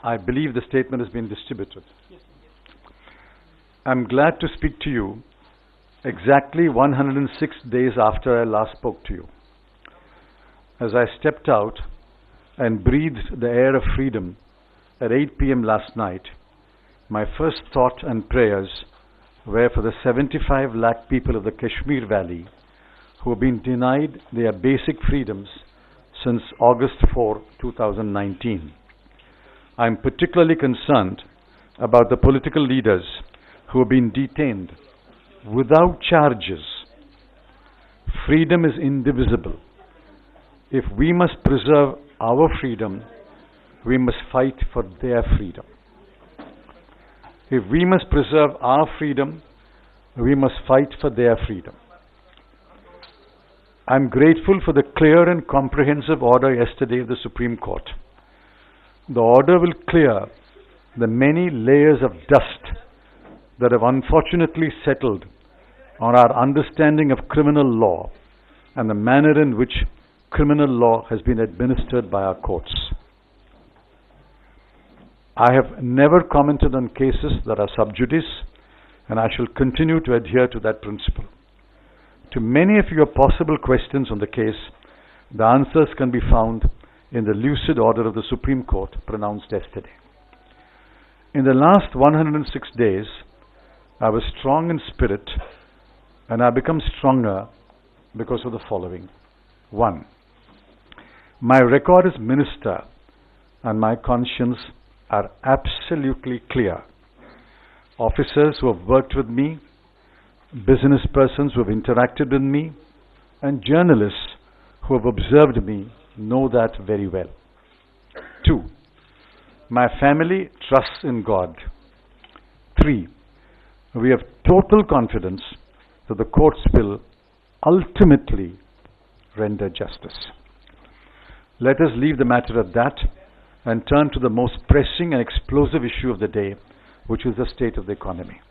I believe the statement has been distributed. I'm glad to speak to you exactly 106 days after I last spoke to you. As I stepped out and breathed the air of freedom at 8 p.m. last night, my first thought and prayers were for the 75 lakh people of the Kashmir Valley who have been denied their basic freedoms since August 4, 2019. I'm particularly concerned about the political leaders who have been detained without charges. Freedom is indivisible. If we must preserve our freedom, we must fight for their freedom. If we must preserve our freedom, we must fight for their freedom. I'm grateful for the clear and comprehensive order yesterday of the Supreme Court. The order will clear the many layers of dust that have unfortunately settled on our understanding of criminal law and the manner in which criminal law has been administered by our courts. I have never commented on cases that are sub judice, and I shall continue to adhere to that principle. To many of your possible questions on the case, the answers can be found in the lucid order of the Supreme Court pronounced yesterday. In the last 106 days, I was strong in spirit, and I become stronger because of the following. 1. My record as minister and my conscience are absolutely clear. Officers who have worked with me, business persons who have interacted with me, and journalists who have observed me know that very well. 2. My family trusts in God. 3. We have total confidence that the courts will ultimately render justice. Let us leave the matter at that and turn to the most pressing and explosive issue of the day, which is the state of the economy.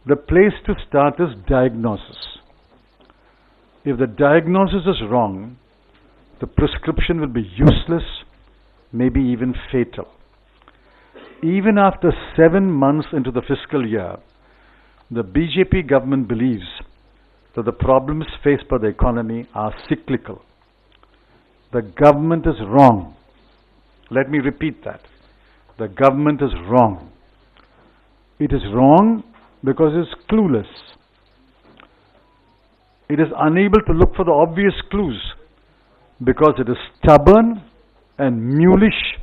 The place to start is diagnosis. If the diagnosis is wrong, the prescription will be useless, maybe even fatal. Even after 7 months into the fiscal year, the BJP government believes that the problems faced by the economy are cyclical. The government is wrong. Let me repeat that. The government is wrong. It is wrong because it is clueless. It is unable to look for the obvious clues because it is stubborn and mulish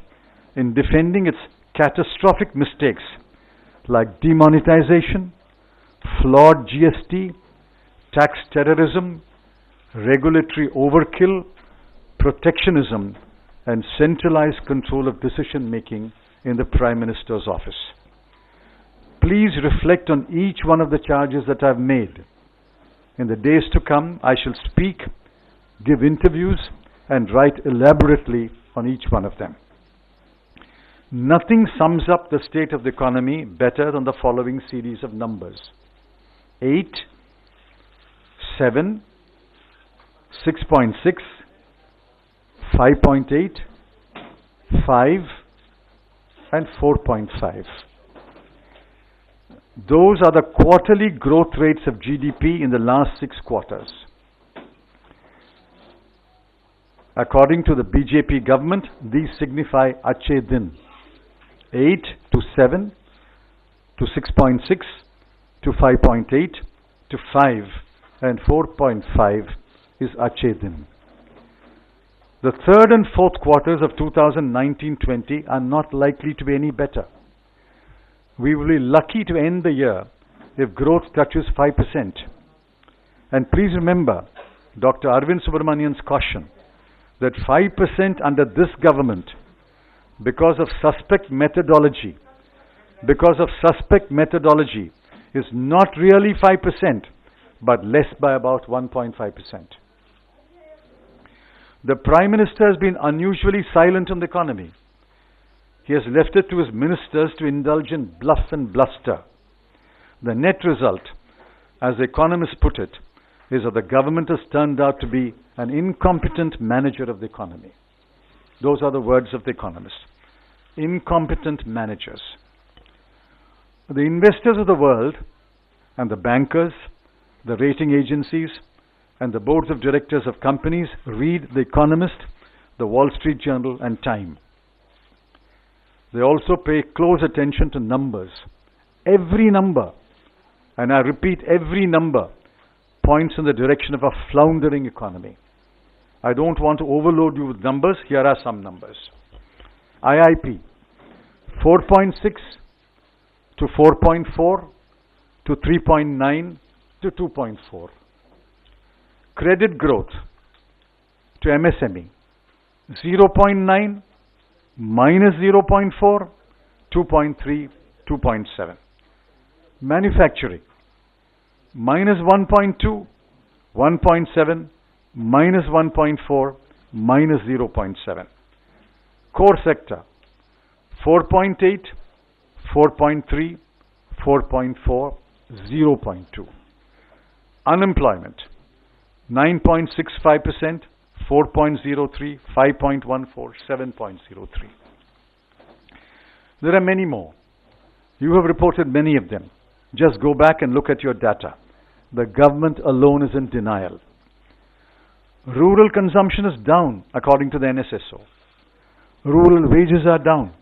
in defending its catastrophic mistakes like demonetisation, flawed GST, tax terrorism, regulatory overkill, protectionism, and centralized control of decision making in the Prime Minister's office. Please reflect on each one of the charges that I've made. In the days to come, I shall speak, give interviews, and write elaborately on each one of them. Nothing sums up the state of the economy better than the following series of numbers. 8, 7, 6.6, 5.8, 5, and 4.5. Those are the quarterly growth rates of GDP in the last 6 quarters. According to the BJP government, these signify Achhe Din. 8 to 7 to 6.6 to 5.8 to 5 and 4.5 is Achhe Din. The third and fourth quarters of 2019-20 are not likely to be any better. We will be lucky to end the year if growth touches 5%. And please remember Dr. Arvind Subramanian's caution that 5% under this government, because of suspect methodology, is not really 5%, but less by about 1.5%. The Prime Minister has been unusually silent on the economy. He has left it to his ministers to indulge in bluff and bluster. The net result, as the economists put it, is that the government has turned out to be an incompetent manager of the economy. Those are the words of the economists. incompetent managers. The investors of the world and the bankers, the rating agencies, and the boards of directors of companies read The Economist, the Wall Street Journal, and Time. They also pay close attention to numbers. Every number, and I repeat, every number points in the direction of a floundering economy. I don't want to overload you with numbers. Here are some numbers. IIP, 4.6 to 4.4 to 3.9 to 2.4. Credit growth to MSME, 0.9, minus 0.4, 2.3, 2.7. Manufacturing, minus 1.2, 1.7, minus 1.4, minus 0.7. Core sector, 4.8, 4.3, 4.4, 0.2. Unemployment, 9.65%, 4.03, 5.14, 7.03. There are many more. You have reported many of them. Just go back and look at your data. The government alone is in denial. Rural consumption is down, according to the NSSO. Rural wages are down.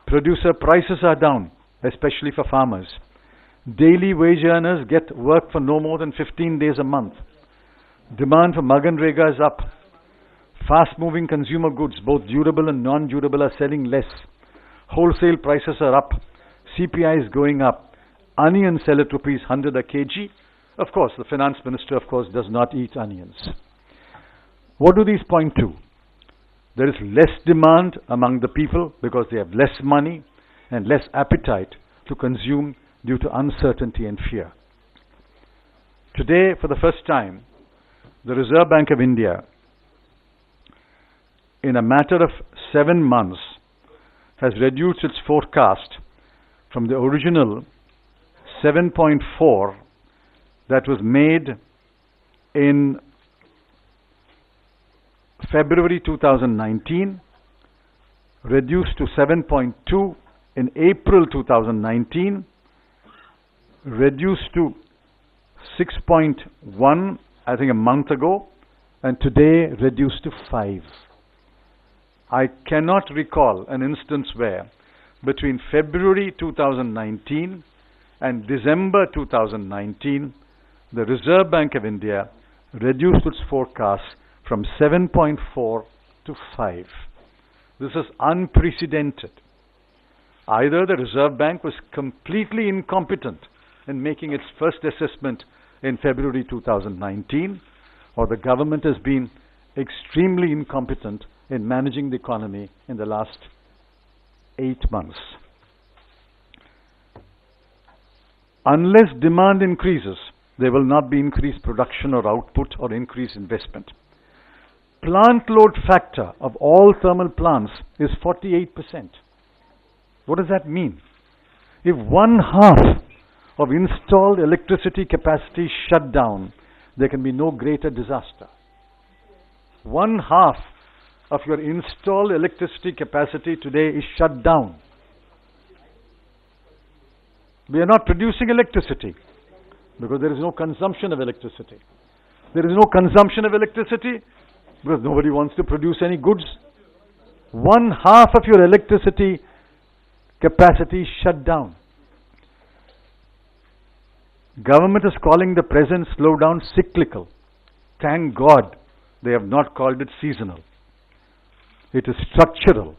Producer prices are down, especially for farmers. Daily wage earners get work for no more than 15 days a month. Demand for Maganrega is up. Fast-moving consumer goods, both durable and non-durable, are selling less. Wholesale prices are up. CPI is going up. Onions sell at rupees 100 a kg. Of course, the finance minister, does not eat onions. What do these point to? There is less demand among the people because they have less money and less appetite to consume due to uncertainty and fear. Today, for the first time, the Reserve Bank of India, in a matter of 7 months, has reduced its forecast from the original 7.4 that was made in February 2019, reduced to 7.2 in April 2019, reduced to 6.1, I think a month ago, and today reduced to 5. I cannot recall an instance where between February 2019 and December 2019, the Reserve Bank of India reduced its forecast from 7.4 to 5. This is unprecedented. Either the Reserve Bank was completely incompetent in making its first assessment in February 2019, or the government has been extremely incompetent in managing the economy in the last 8 months. Unless demand increases, there will not be increased production or output or increased investment. Plant load factor of all thermal plants is 48%. What does that mean? If 1/2 of installed electricity capacity is shut down, there can be no greater disaster. 1/2 of your installed electricity capacity today is shut down. We are not producing electricity because there is no consumption of electricity. There is no consumption of electricity because nobody wants to produce any goods. 1/2 of your electricity capacity is shut down. Government is calling the present slowdown cyclical. Thank God they have not called it seasonal. It is structural,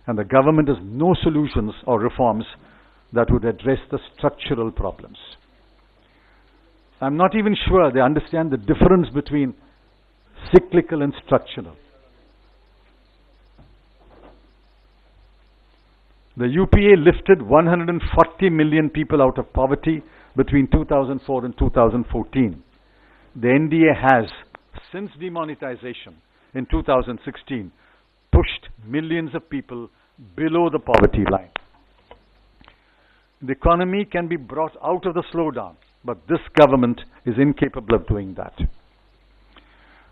and the government has no solutions or reforms that would address the structural problems. I'm not even sure they understand the difference between cyclical and structural. The UPA lifted 140 million people out of poverty between 2004 and 2014. The NDA has, since demonetization in 2016, pushed millions of people below the poverty line. The economy can be brought out of the slowdown, but this government is incapable of doing that.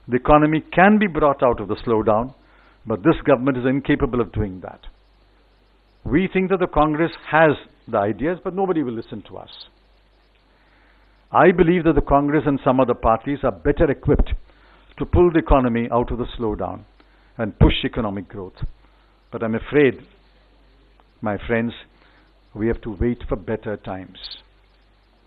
The economy can be brought out of the slowdown, but this government is incapable of doing that. We think that the Congress has the ideas, but nobody will listen to us. I believe that the Congress and some other parties are better equipped to pull the economy out of the slowdown and push economic growth. But I'm afraid, my friends, we have to wait for better times.